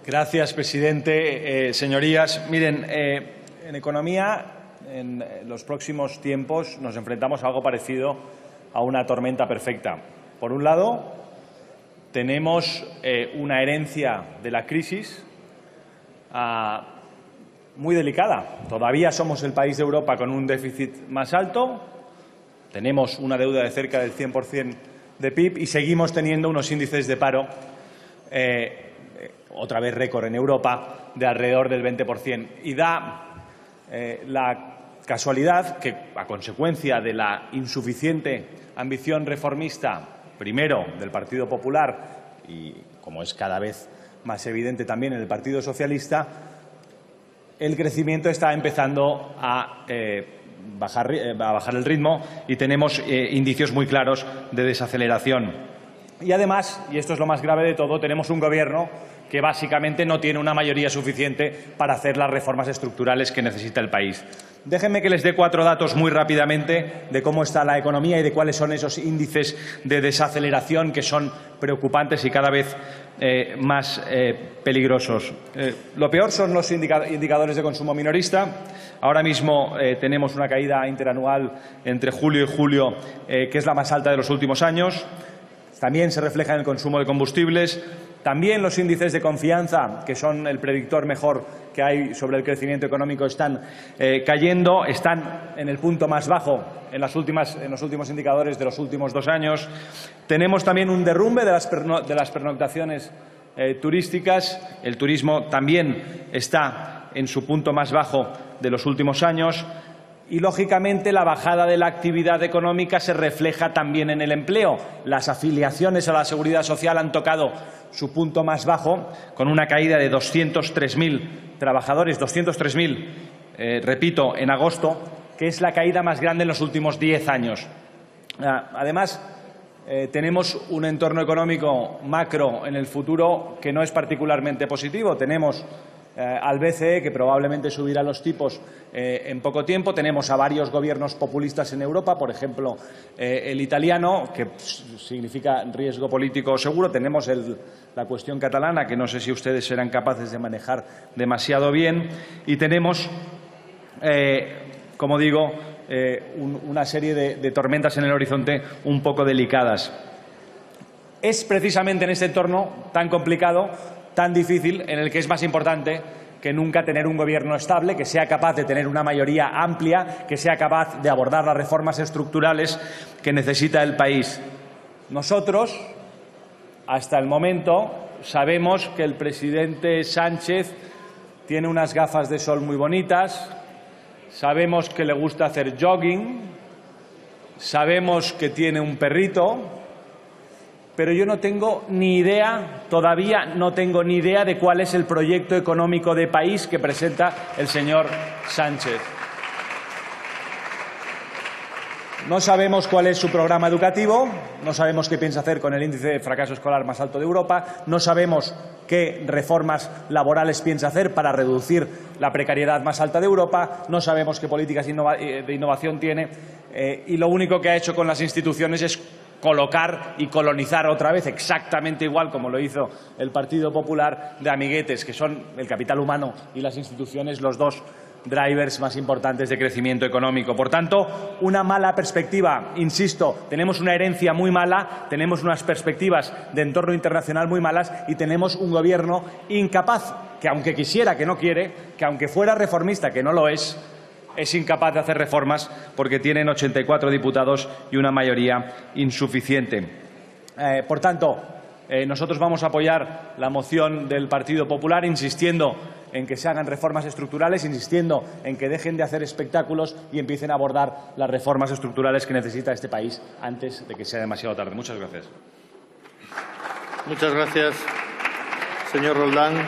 Gracias, presidente. Señorías, miren, en economía, en los próximos tiempos nos enfrentamos a algo parecido a una tormenta perfecta. Por un lado, tenemos una herencia de la crisis muy delicada. Todavía somos el país de Europa con un déficit más alto, tenemos una deuda de cerca del 100% de PIB y seguimos teniendo unos índices de paro, otra vez récord en Europa, de alrededor del 20%. Y da la casualidad que, a consecuencia de la insuficiente ambición reformista, primero del Partido Popular y, como es cada vez más evidente, también en el Partido Socialista, el crecimiento está empezando a bajar el ritmo y tenemos indicios muy claros de desaceleración. Y además, y esto es lo más grave de todo, tenemos un Gobierno que básicamente no tiene una mayoría suficiente para hacer las reformas estructurales que necesita el país. Déjenme que les dé 4 datos muy rápidamente de cómo está la economía y de cuáles son esos índices de desaceleración que son preocupantes y cada vez más peligrosos. Lo peor son los indicadores de consumo minorista. Ahora mismo tenemos una caída interanual entre julio y julio que es la más alta de los últimos años. También se refleja en el consumo de combustibles. También los índices de confianza, que son el predictor mejor que hay sobre el crecimiento económico, están cayendo, están en el punto más bajo en los últimos indicadores de los últimos 2 años. Tenemos también un derrumbe de las pernoctaciones turísticas. El turismo también está en su punto más bajo de los últimos años. Y, lógicamente, la bajada de la actividad económica se refleja también en el empleo. Las afiliaciones a la Seguridad Social han tocado su punto más bajo, con una caída de 203.000 trabajadores, 203.000, repito, en agosto, que es la caída más grande en los últimos 10 años. Además, tenemos un entorno económico macro en el futuro que no es particularmente positivo. Tenemos al BCE, que probablemente subirá los tipos en poco tiempo. Tenemos a varios gobiernos populistas en Europa, por ejemplo, el italiano, que significa riesgo político seguro. Tenemos la cuestión catalana, que no sé si ustedes serán capaces de manejar demasiado bien. Y tenemos, como digo, una serie de tormentas en el horizonte un poco delicadas. Es precisamente en este entorno tan complicado, tan difícil, en el que es más importante que nunca tener un Gobierno estable, que sea capaz de tener una mayoría amplia, que sea capaz de abordar las reformas estructurales que necesita el país. Nosotros, hasta el momento, sabemos que el presidente Sánchez tiene unas gafas de sol muy bonitas, sabemos que le gusta hacer jogging, sabemos que tiene un perrito, pero yo no tengo ni idea, todavía no tengo ni idea de cuál es el proyecto económico de país que presenta el señor Sánchez. No sabemos cuál es su programa educativo, no sabemos qué piensa hacer con el índice de fracaso escolar más alto de Europa, no sabemos qué reformas laborales piensa hacer para reducir la precariedad más alta de Europa, no sabemos qué políticas de innovación tiene y lo único que ha hecho con las instituciones es colocar y colonizar otra vez, exactamente igual como lo hizo el Partido Popular, de amiguetes, que son el capital humano y las instituciones los dos drivers más importantes de crecimiento económico. Por tanto, una mala perspectiva, insisto, tenemos una herencia muy mala, tenemos unas perspectivas de entorno internacional muy malas y tenemos un Gobierno incapaz, que aunque quisiera, que no quiere, que aunque fuera reformista, que no lo es incapaz de hacer reformas porque tienen 84 diputados y una mayoría insuficiente. Por tanto, nosotros vamos a apoyar la moción del Partido Popular, insistiendo en que se hagan reformas estructurales, insistiendo en que dejen de hacer espectáculos y empiecen a abordar las reformas estructurales que necesita este país antes de que sea demasiado tarde. Muchas gracias. Muchas gracias, señor Roldán.